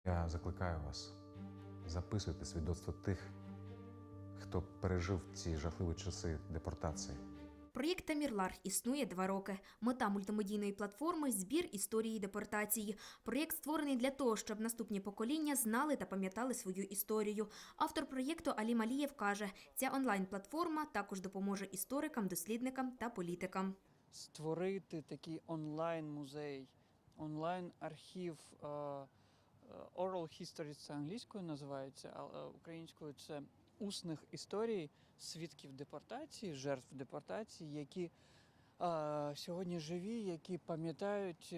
Я закликаю вас, записуйте свідоцтво тих, хто пережив ці жахливі часи депортації. Проєкт «Тамірлар» існує 2 роки. Мета мультимедійної платформи – збір історії депортації. Проєкт створений для того, щоб наступні покоління знали та пам'ятали свою історію. Автор проєкту Алім Алієв каже, ця онлайн-платформа також допоможе історикам, дослідникам та політикам. Створити такий онлайн-музей, онлайн-архів, oral history – це англійською називається, а українською – це усних історій свідків депортації, жертв депортації, які сьогодні живі, які пам'ятають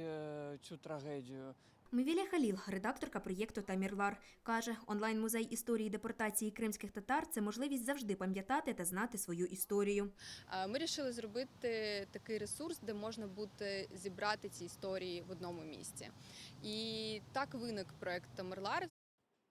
цю трагедію. Мевіля Халіл, редакторка проєкту «Тамірлар», каже, онлайн-музей історії депортації кримських татар – це можливість завжди пам'ятати та знати свою історію. Ми вирішили зробити такий ресурс, де можна буде зібрати ці історії в одному місці. І так виник проєкт «Тамірлар».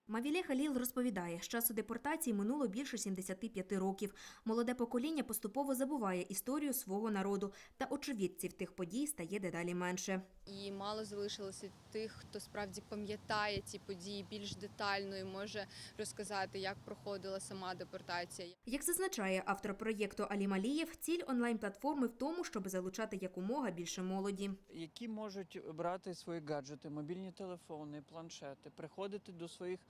Мевіля Халіл розповідає, з часу депортації минуло більше 75 років. Молоде покоління поступово забуває історію свого народу, та очевидців тих подій стає дедалі менше. І мало залишилося тих, хто справді пам'ятає ці події більш детально і може розказати, як проходила сама депортація. Як зазначає автор проєкту Алім Алієв, ціль онлайн-платформи в тому, щоб залучати якомога більше молоді. Які можуть брати свої гаджети, мобільні телефони, планшети, приходити до своїх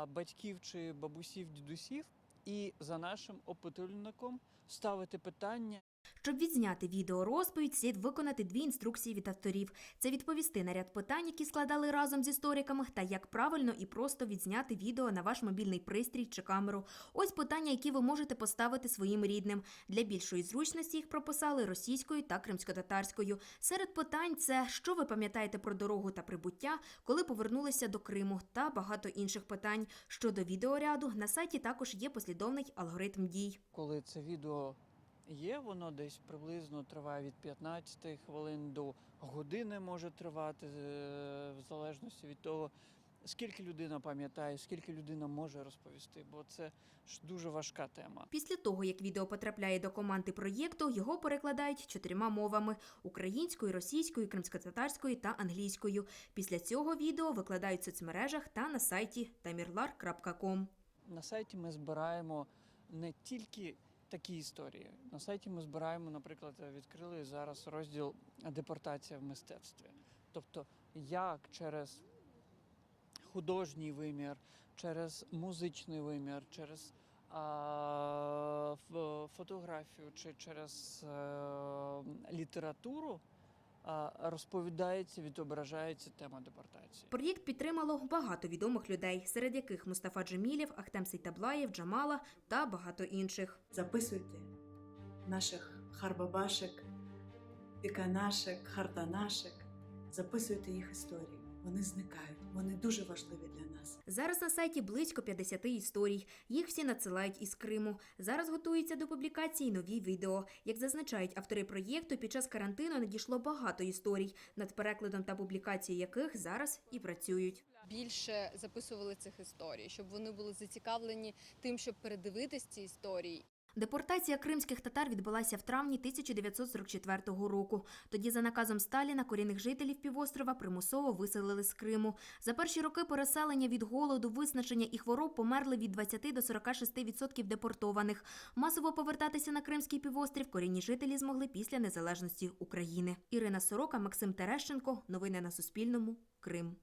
батьків чи бабусів, дідусів і за нашим опитувальником ставити питання. Щоб відзняти відеорозповідь, слід виконати 2 інструкції від авторів. Це відповісти на ряд питань, які складали разом з істориками, та як правильно і просто відзняти відео на ваш мобільний пристрій чи камеру. Ось питання, які ви можете поставити своїм рідним. Для більшої зручності їх прописали російською та кримськотатарською. Серед питань – це що ви пам'ятаєте про дорогу та прибуття, коли повернулися до Криму, та багато інших питань. Щодо відеоряду, на сайті також є послідовний алгоритм дій. Коли це відео є, воно десь приблизно триває від 15 хвилин до години може тривати, в залежності від того, скільки людина пам'ятає, скільки людина може розповісти, бо це ж дуже важка тема. Після того, як відео потрапляє до команди проєкту, його перекладають 4 мовами – українською, російською, кримськотатарською та англійською. Після цього відео викладають в соцмережах та на сайті tamirlar.com. На сайті ми збираємо не тільки такі історії. На сайті ми збираємо, наприклад, відкрили зараз розділ «Депортація в мистецтві». Тобто, як через художній вимір, через музичний вимір, через фотографію чи через літературу розповідається, відображається тема депортації. Проєкт підтримало багато відомих людей, серед яких Мустафа Джемілєв, Ахтем Сейтаблаєв, Джамала та багато інших. Записуйте наших харбабашек, піканашек, хартанашек. Записуйте їх історії. Вони зникають, вони дуже важливі для нас. Зараз на сайті близько 50 історій. Їх всі надсилають із Криму. Зараз готуються до публікації нові відео. Як зазначають автори проєкту, під час карантину надійшло багато історій, над перекладом та публікацією яких зараз і працюють. Більше записували цих історій, щоб вони були зацікавлені тим, щоб передивитись ці історії. Депортація кримських татар відбулася в травні 1944 року. Тоді за наказом Сталіна корінних жителів півострова примусово виселили з Криму. За перші роки переселення від голоду, виснаження і хвороб померли від 20 до 46% депортованих. Масово повертатися на Кримський півострів корінні жителі змогли після незалежності України. Ірина Сорока, Максим Терещенко. Новини на Суспільному. Крим.